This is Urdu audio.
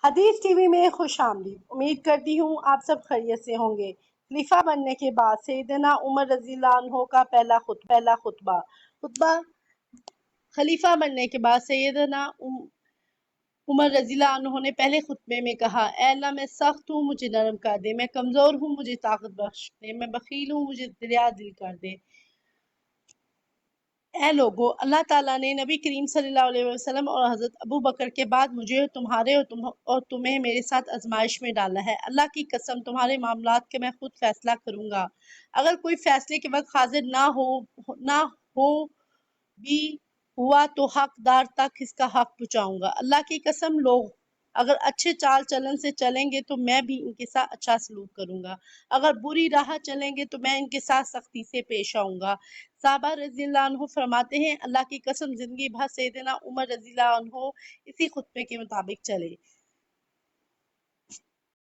حدیث ٹی وی میں خوش آمدید۔ امید کرتی ہوں آپ سب خیریت سے ہوں گے۔ خلیفہ بننے کے بعد سیدنا عمر رضی اللہ عنہ کا پہلا خطبہ خلیفہ بننے کے بعد سیدنا عمر رضی اللہ عنہ نے پہلے خطبے میں کہا، اے اللہ میں سخت ہوں مجھے نرم کر دے، میں کمزور ہوں مجھے طاقت بخش دے، میں بخیل ہوں مجھے دریا دل کر دے۔ اے لوگو، اللہ تعالیٰ نے نبی کریم صلی اللہ علیہ وسلم اور حضرت ابو بکر کے بعد مجھے تمہارے اور تمہیں میرے ساتھ آزمائش میں ڈالا ہے۔ اللہ کی قسم تمہارے معاملات کے میں خود فیصلہ کروں گا۔ اگر کوئی فیصلے کے وقت حاضر نہ ہو بھی ہوا تو حقدار تک اس کا حق پہنچاؤں گا۔ اللہ کی قسم لوگ اگر اچھے چال چلن سے چلیں گے تو میں بھی ان کے ساتھ اچھا سلوک کروں گا، اگر بری راہ چلیں گے تو میں ان کے ساتھ سختی سے پیش آؤں گا۔ صحابہ رضی اللہ عنہ فرماتے ہیں، اللہ کی قسم زندگی بھر سیدنا عمر رضی اللہ عنہ اسی خطبے کے مطابق چلے۔